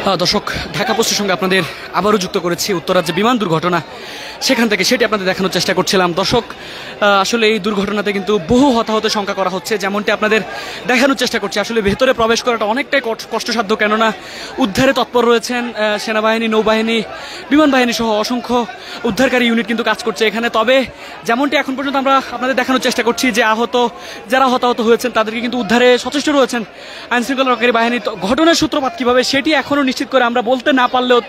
দর্শক, ঢাকা পোস্টের সঙ্গে আপনাদের আবারও যুক্ত করেছি উত্তরার যে বিমান দুর্ঘটনা সেখান থেকে সেটি আপনাদের দেখানোর চেষ্টা করছিলাম। দর্শক, আসলে এই দুর্ঘটনাতে কিন্তু বহু হতাহতের সংখ্যা করা হচ্ছে, যেমনটি আপনাদের দেখানোর চেষ্টা করছি। আসলে ভেতরে প্রবেশ করাটা অনেকটাই কষ্টসাধ্য, কেননা উদ্ধারে তৎপর রয়েছেন সেনাবাহিনী, নৌবাহিনী, বিমান বাহিনী সহ অসংখ্য উদ্ধারকারী ইউনিট কিন্তু কাজ করছে এখানে। তবে যেমনটি এখন পর্যন্ত আমরা আপনাদের দেখানোর চেষ্টা করছি যে যারা হতাহত হয়েছেন তাদেরকে কিন্তু উদ্ধারে সচেষ্ট রয়েছেন আইনশৃঙ্খলা রক্ষাকারী বাহিনী। ঘটনার সূত্রপাত কীভাবে সেটি এখনও নিশ্চিত করে আমরা বলতে না পারলেও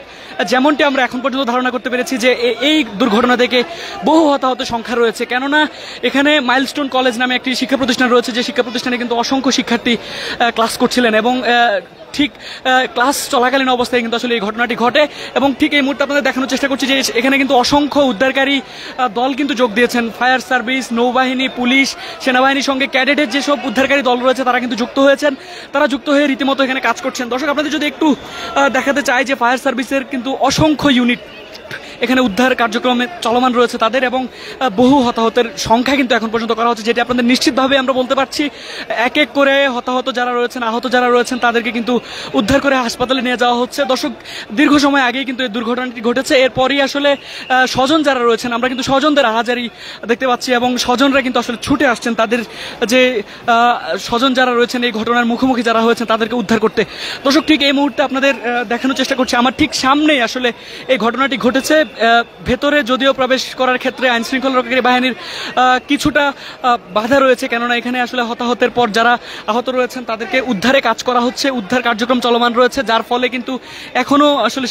যেমনটি আমরা এখন পর্যন্ত ধারণা করতে পেরেছি যে এই দুর্ঘটনা থেকে বহু হতাহতের সংখ্যা রয়েছে, কেননা এখানে মাইলস্টোন কলেজ নামে একটি শিক্ষা প্রতিষ্ঠান রয়েছে, যে শিক্ষা প্রতিষ্ঠানে কিন্তু অসংখ্য শিক্ষার্থী ক্লাস করছিলেন এবং ঠিক ক্লাস চলাকালীন অবস্থায় কিন্তু আসলে এই ঘটনাটি ঘটে। এবং ঠিক এই মুহূর্তে আপনাদের দেখানোর চেষ্টা করছি যে এখানে কিন্তু অসংখ্য উদ্ধারকারী দল কিন্তু যোগ দিয়েছেন। ফায়ার সার্ভিস, নৌবাহিনী, পুলিশ, সেনাবাহিনীর সঙ্গে ক্যাডেটের যেসব উদ্ধারকারী দল রয়েছে তারা কিন্তু যুক্ত হয়েছেন, তারা যুক্ত হয়ে রীতিমতো এখানে কাজ করছেন। দর্শক, আপনাদের যদি একটু দেখাতে চাই যে ফায়ার সার্ভিসের কিন্তু অসংখ্য ইউনিট এখানে উদ্ধার কার্যক্রমে চলমান রয়েছে তাদের, এবং বহু হতাহতের সংখ্যা কিন্তু এখন পর্যন্ত করা হচ্ছে, যেটি আপনাদের নিশ্চিতভাবে আমরা বলতে পারছি। এক এক করে হতাহত যারা রয়েছেন, আহত যারা রয়েছেন তাদেরকে কিন্তু উদ্ধার করে হাসপাতালে নিয়ে যাওয়া হচ্ছে। দর্শক, দীর্ঘ সময় আগেই কিন্তু এই দুর্ঘটনাটি ঘটেছে, এরপরই আসলে স্বজন যারা রয়েছেন আমরা কিন্তু স্বজনদের আহাজারি দেখতে পাচ্ছি, এবং স্বজনরা কিন্তু আসলে ছুটে আসছেন তাদের যে স্বজন যারা রয়েছেন এই ঘটনার মুখোমুখি যারা হয়েছেন তাদেরকে উদ্ধার করতে। দর্শক, ঠিক এই মুহূর্তে আপনাদের দেখানোর চেষ্টা করছি, আমার ঠিক সামনেই আসলে এই ঘটনাটি ঘটেছে। ভেতরে যদিও প্রবেশ করার ক্ষেত্রে আইনশৃঙ্খলা রক্ষাকারী বাহিনীর কিছুটা বাধা রয়েছে, কেননা এখানে আসলে হতাহতের পর যারা আহত রয়েছেন তাদেরকে উদ্ধারে কাজ করা হচ্ছে, উদ্ধার কার্যক্রম চলমান রয়েছে, যার ফলে কিন্তু এখনও আসলে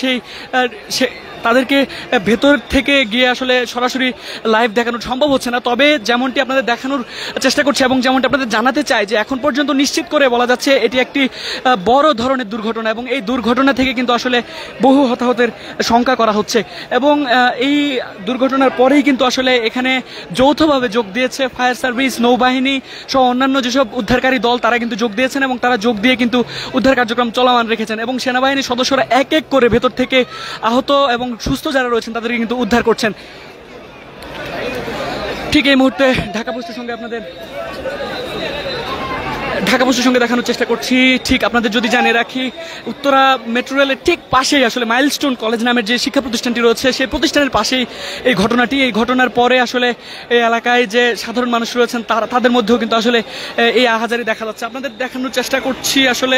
তাদেরকে ভেতর থেকে গিয়ে আসলে সরাসরি লাইভ দেখানো সম্ভব হচ্ছে না। তবে যেমনটি আপনাদের দেখানোর চেষ্টা করছি এবং যেমনটি আপনাদের জানাতে চাই যে এখন পর্যন্ত নিশ্চিত করে বলা যাচ্ছে এটি একটি বড় ধরনের দুর্ঘটনা, এবং এই দুর্ঘটনা থেকে কিন্তু আসলে বহু হতাহতের সংখ্যা করা হচ্ছে। এবং এই দুর্ঘটনার পরেই কিন্তু আসলে এখানে যৌথভাবে যোগ দিয়েছে ফায়ার সার্ভিস, নৌবাহিনী সহ অন্যান্য যেসব উদ্ধারকারী দল তারা কিন্তু যোগ দিয়েছেন, এবং তারা যোগ দিয়ে কিন্তু উদ্ধার কার্যক্রম চলমান রেখেছেন, এবং সেনাবাহিনীর সদস্যরা এক এক করে ভেতর থেকে আহত এবং সুস্থ যারা রয়েছেন তাদেরকে কিন্তু উদ্ধার করছেন। ঠিক এই মুহূর্তে ঢাকা পোস্টের সঙ্গে দেখানোর চেষ্টা করছি। ঠিক আপনাদের যদি জানিয়ে রাখি, উত্তরা মেট্রো রেলের ঠিক পাশেই আসলে মাইলস্টোন কলেজ নামের যে শিক্ষা প্রতিষ্ঠানটি রয়েছে সেই প্রতিষ্ঠানের পাশেই এই ঘটনাটি। এই ঘটনার পরে আসলে এই এলাকায় যে সাধারণ মানুষ রয়েছেন তাদের মধ্যেও কিন্তু আসলে এই আহাজারি দেখা যাচ্ছে। আপনাদের দেখানোর চেষ্টা করছি আসলে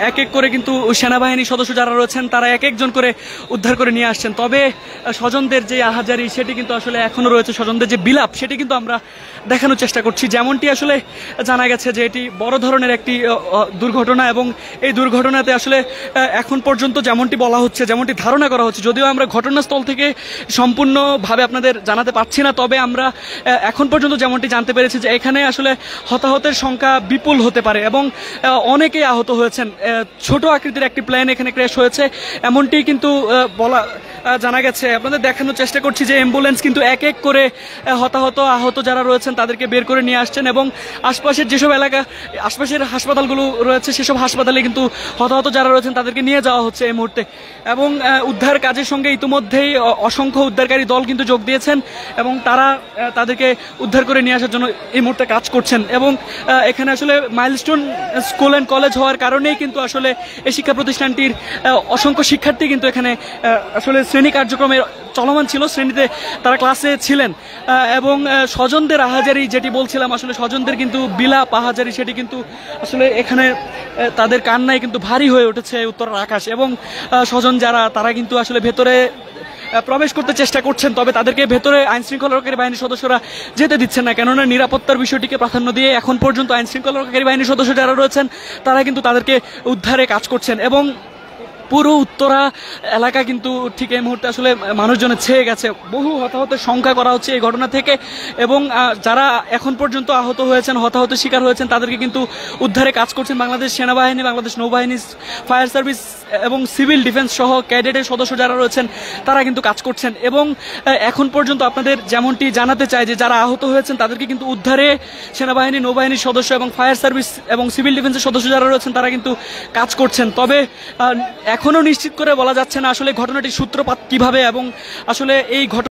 এক এক করে কিন্তু সেনাবাহিনীর সদস্য যারা রয়েছেন তারা এক একজন করে উদ্ধার করে নিয়ে আসছেন। তবে স্বজনদের যে আহাজারি সেটি কিন্তু আসলে এখনও রয়েছে, স্বজনদের যে বিলাপ সেটি কিন্তু আমরা দেখানোর চেষ্টা করছি। যেমনটি আসলে জানা গেছে যে এটি বড় ধরনের একটি দুর্ঘটনা, এবং এই দুর্ঘটনাতে আসলে এখন পর্যন্ত যেমনটি বলা হচ্ছে, যেমনটি ধারণা করা হচ্ছে, যদিও আমরা ঘটনাস্থল থেকে সম্পূর্ণভাবে আপনাদের জানাতে পারছি না, তবে আমরা এখন পর্যন্ত যেমনটি জানতে পেরেছি যে এখানে আসলে হতাহতের সংখ্যা বিপুল হতে পারে, এবং অনেকেই আহত হয়েছেন। ছোট আকৃতির একটি প্লেন এখানে ক্র্যাশ হয়েছে এমনটি কিন্তু জানা গেছে। আপনাদের দেখানোর চেষ্টা করছি যে অ্যাম্বুলেন্স কিন্তু এক এক করে হতাহত আহত যারা রয়েছেন তাদেরকে বের করে নিয়ে আসছেন, এবং আশপাশের যেসব এলাকা আশপাশের হাসপাতালগুলো রয়েছে সেসব হাসপাতালে কিন্তু হতাহত যারা রয়েছেন তাদেরকে নিয়ে যাওয়া হচ্ছে এই মুহূর্তে। এবং উদ্ধার কাজের সঙ্গে ইতিমধ্যেই অসংখ্য উদ্ধারকারী দল কিন্তু যোগ দিয়েছেন, এবং তারা তাদেরকে উদ্ধার করে নিয়ে আসার জন্য এই মুহূর্তে কাজ করছেন। এবং এখানে আসলে মাইলস্টোন স্কুল অ্যান্ড কলেজ হওয়ার কারণেই কিন্তু আসলে এই শিক্ষা প্রতিষ্ঠানটির অসংখ্য শিক্ষার্থী কিন্তু এখানে আসলে শ্রেণী কার্যক্রমে চলমান ছিল, শ্রেণীতে তারা ক্লাসে ছিলেন। এবং স্বজনদের আহাজারি যেটি বলছিলাম, আসলে স্বজনদের কিন্তু বিলাপ আহাজারি সেটি কিন্তু আসলে এখানে তাদের কান্নায় কিন্তু ভারী হয়ে উঠেছে উত্তরার আকাশ। এবং স্বজন যারা তারা কিন্তু আসলে ভেতরে প্রবেশ করতে চেষ্টা করছেন, তবে তাদেরকে ভেতরে আইনশৃঙ্খলা রক্ষাকারী বাহিনীর সদস্যরা যেতে দিচ্ছেন না, কেননা নিরাপত্তার বিষয়টিকে প্রাধান্য দিয়ে এখন পর্যন্ত আইনশৃঙ্খলা রক্ষাকারী বাহিনীর সদস্য যারা রয়েছেন তারা কিন্তু তাদেরকে উদ্ধারে কাজ করছেন। এবং পুরো উত্তরা এলাকা কিন্তু ঠিক এই মুহূর্তে আসলে মানুষজনে ছেয়ে গেছে, বহু হতাহতের সংখ্যা করা হচ্ছে এই ঘটনা থেকে। এবং যারা এখন পর্যন্ত আহত হয়েছেন, হতাহতের শিকার হয়েছেন তাদেরকে কিন্তু উদ্ধারে কাজ করছেন বাংলাদেশ সেনাবাহিনী, বাংলাদেশ নৌবাহিনী, ফায়ার সার্ভিস এবং সিভিল ডিফেন্স সহ ক্যাডেটের সদস্য যারা রয়েছেন তারা কিন্তু কাজ করছেন। এবং এখন পর্যন্ত আপনাদের যেমনটি জানাতে চাই যে যারা আহত হয়েছেন তাদেরকে কিন্তু উদ্ধারে সেনাবাহিনী, নৌবাহিনীর সদস্য এবং ফায়ার সার্ভিস এবং সিভিল ডিফেন্সের সদস্য যারা রয়েছেন তারা কিন্তু কাজ করছেন। তবে এখনো নিশ্চিত করে বলা যাচ্ছে না আসলে ঘটনাটির সূত্রপাত কিভাবে, এবং আসলে এই ঘটনা